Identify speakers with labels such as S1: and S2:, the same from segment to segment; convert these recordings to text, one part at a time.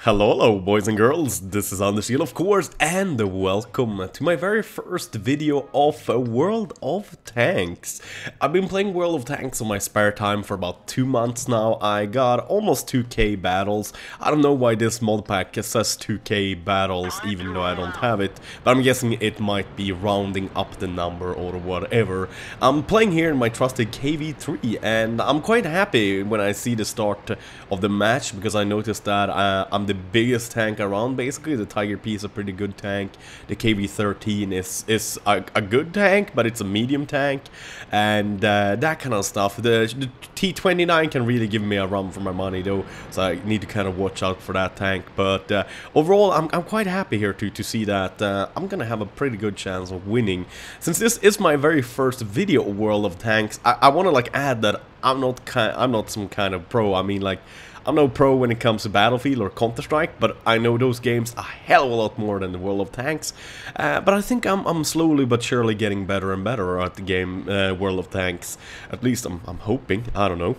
S1: Hello boys and girls, this is Anders of course, and welcome to my very first video of World of Tanks. I've been playing World of Tanks on my spare time for about 2 months now. I got almost 2k battles. I don't know why this mod pack says 2k battles even though I don't have it, but I'm guessing it might be rounding up the number or whatever. I'm playing here in my trusted KV3 and I'm quite happy when I see the start of the match because I noticed that I'm the biggest tank around. Basically the Tiger P is a pretty good tank, the KV13 is a good tank, but it's a medium tank, and that kind of stuff. The T29 can really give me a run for my money though, so I need to kind of watch out for that tank. But overall I'm quite happy here to see that I'm gonna have a pretty good chance of winning. Since this is my very first video of World of Tanks, I want to like add that I'm not some kind of pro. I mean, like, I'm no pro when it comes to Battlefield or Counter-Strike, but I know those games a hell of a lot more than the World of Tanks. But I think I'm slowly but surely getting better and better at the game World of Tanks. At least I'm hoping. I don't know.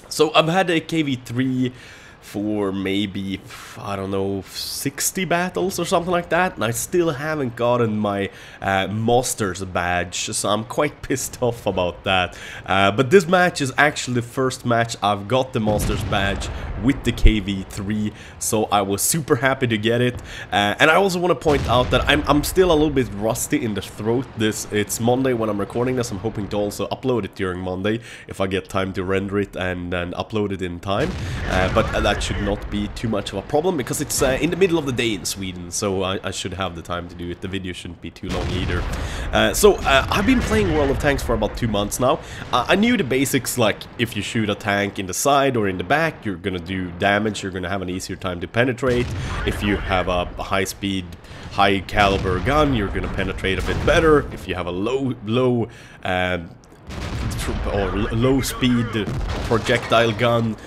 S1: So I've had a KV3 for maybe, I don't know, 60 battles or something like that, and I still haven't gotten my Masters badge, so I'm quite pissed off about that. But this match is actually the first match I've got the Masters badge with the KV3, so I was super happy to get it. And I also want to point out that I'm still a little bit rusty in the throat. It's Monday when I'm recording this. I'm hoping to also upload it during Monday if I get time to render it and then upload it in time. But that should not be too much of a problem because it's in the middle of the day in Sweden, so I should have the time to do it. The video shouldn't be too long either. I've been playing World of Tanks for about 2 months now. I knew the basics, like if you shoot a tank in the side or in the back, you're gonna do damage, you're gonna have an easier time to penetrate. If you have a high-speed, high-caliber gun, you're gonna penetrate a bit better. If you have a low speed projectile gun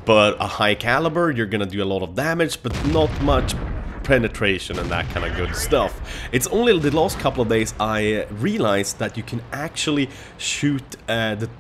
S1: but a high caliber, you're gonna do a lot of damage but not much penetration and that kind of good stuff. It's only the last couple of days I realized that you can actually shoot the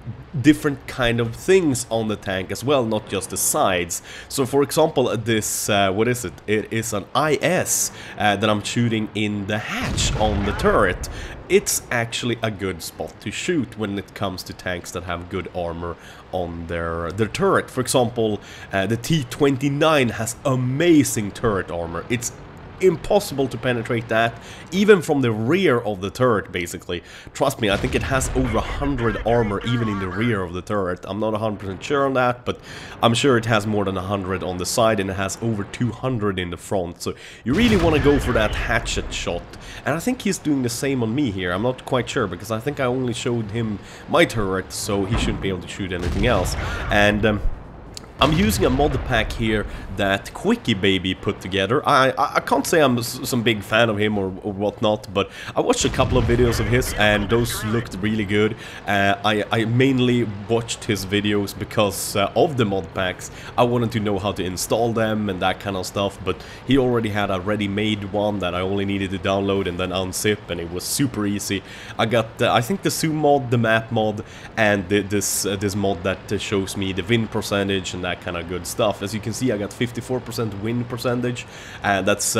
S1: different kind of things on the tank as well, not just the sides. So for example, this what is it? It is an IS that I'm shooting in the hatch on the turret. It's actually a good spot to shoot when it comes to tanks that have good armor on their turret. For example, the T29 has amazing turret armor. It's impossible to penetrate that, even from the rear of the turret, basically. Trust me, I think it has over 100 armor even in the rear of the turret. I'm not 100% sure on that, but I'm sure it has more than 100 on the side, and it has over 200 in the front. So you really want to go for that hatchet shot. And I think he's doing the same on me here. I'm not quite sure, because I think I only showed him my turret, so he shouldn't be able to shoot anything else. And I'm using a mod pack here that Quickie Baby put together. I can't say I'm some big fan of him or whatnot, but I watched a couple of videos of his and those looked really good. I mainly watched his videos because of the mod packs. I wanted to know how to install them and that kind of stuff, but he already had a ready-made one that I only needed to download and then unzip, and it was super easy. I got I think the zoom mod, the map mod, and this mod that shows me the win percentage and that kind of good stuff. As you can see, I got 54% win percentage, and that's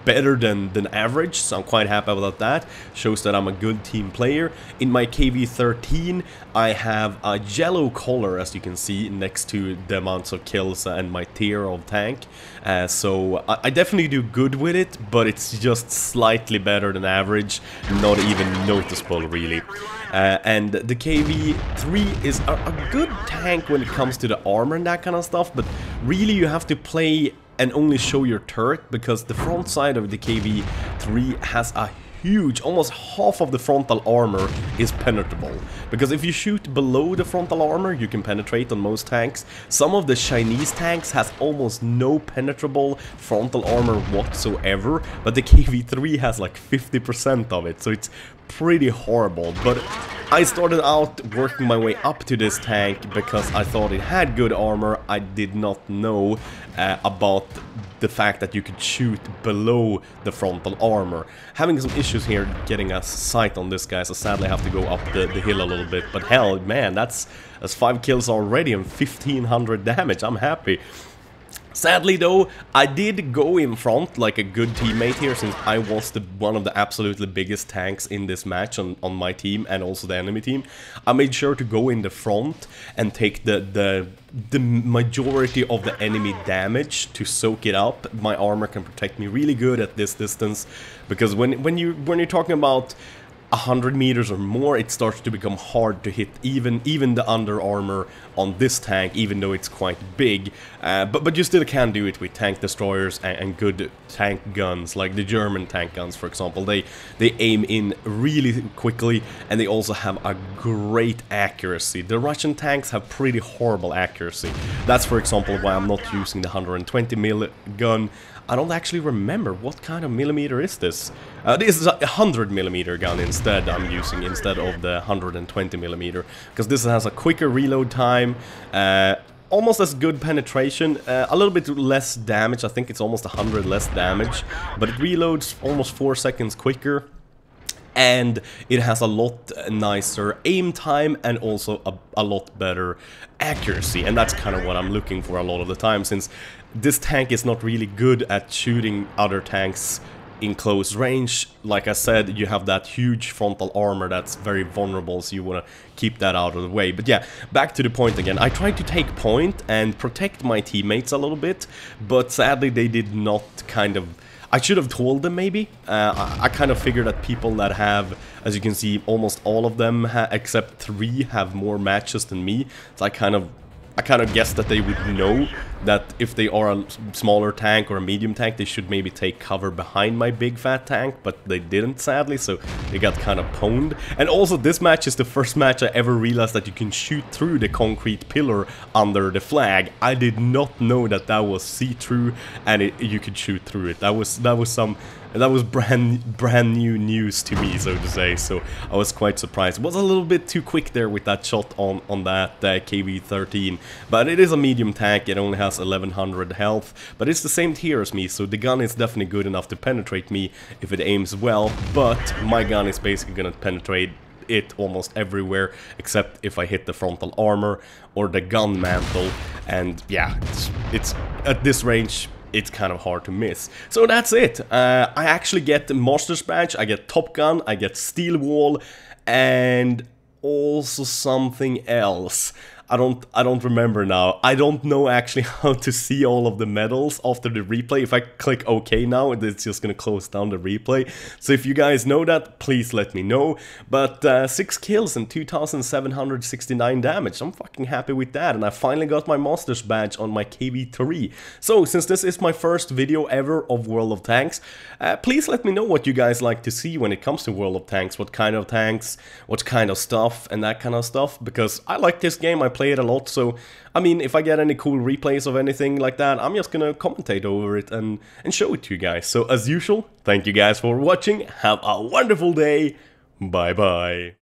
S1: better than average, so I'm quite happy about that. Shows that I'm a good team player. In my KV13 I have a yellow color, as you can see, next to the amounts of kills and my tier of tank, so I definitely do good with it, but it's just slightly better than average, not even noticeable really. And the KV3 is a good tank when it comes to the armor and that kind of stuff, but really you have to play and only show your turret, because the front side of the KV3 has a huge, almost half of the frontal armor is penetrable. Because if you shoot below the frontal armor, you can penetrate on most tanks. Some of the Chinese tanks has almost no penetrable frontal armor whatsoever, but the KV3 has like 50% of it, so it's pretty horrible. But I started out working my way up to this tank because I thought it had good armor. I did not know about the fact that you could shoot below the frontal armor. Having some issues here getting a sight on this guy, so sadly I have to go up the hill a little bit. But hell, man, that's 5 kills already and 1500 damage. I'm happy. Sadly though, I did go in front like a good teammate here, since I was one of the absolutely biggest tanks in this match on my team and also the enemy team. I made sure to go in the front and take the majority of the enemy damage to soak it up. My armor can protect me really good at this distance, because when you're talking about 100 meters or more, it starts to become hard to hit even the under armor on this tank, even though it's quite big. But you still can do it with tank destroyers and good tank guns, like the German tank guns, for example. They aim in really quickly, and they also have a great accuracy. The Russian tanks have pretty horrible accuracy. That's, for example, why I'm not using the 120 mil gun. I don't actually remember what kind of millimeter is this. This is a 100 millimeter gun instead I'm using, instead of the 120 millimeter, because this has a quicker reload time, almost as good penetration, a little bit less damage. I think it's almost 100 less damage, but it reloads almost 4 seconds quicker. And it has a lot nicer aim time and also a lot better accuracy. And that's kind of what I'm looking for a lot of the time, since this tank is not really good at shooting other tanks in close range. Like I said, you have that huge frontal armor that's very vulnerable, so you want to keep that out of the way. But yeah, back to the point again. I tried to take point and protect my teammates a little bit, but sadly they did not kind of... I should have told them maybe. I kind of figured that people that have, as you can see, almost all of them, except 3, have more matches than me. So I kind of guessed that they would know that if they are a smaller tank or a medium tank, they should maybe take cover behind my big fat tank, but they didn't, sadly, so they got kind of pwned. And also, this match is the first match I ever realized that you can shoot through the concrete pillar under the flag. I did not know that that was see-through and you could shoot through it. That was brand new news to me, so to say, so I was quite surprised. Was a little bit too quick there with that shot on that KV-13, but it is a medium tank. It only has 1100 health, but it's the same tier as me, so the gun is definitely good enough to penetrate me if it aims well, but my gun is basically gonna penetrate it almost everywhere, except if I hit the frontal armor or the gun mantle, and yeah, it's at this range, it's kind of hard to miss. So that's it. I actually get the Master's Badge, I get Top Gun, I get Steel Wall, and also something else. I don't remember now. I don't know actually how to see all of the medals after the replay. If I click OK now, it's just gonna close down the replay. So if you guys know that, please let me know. But 6 kills and 2,769 damage. I'm fucking happy with that. And I finally got my Master's Badge on my KV-3. So since this is my first video ever of World of Tanks, please let me know what you guys like to see when it comes to World of Tanks. What kind of tanks, what kind of stuff, and that kind of stuff. Because I like this game, I play it a lot, so I mean, if I get any cool replays of anything like that, I'm just gonna commentate over it and show it to you guys. So as usual, thank you guys for watching, have a wonderful day, bye bye.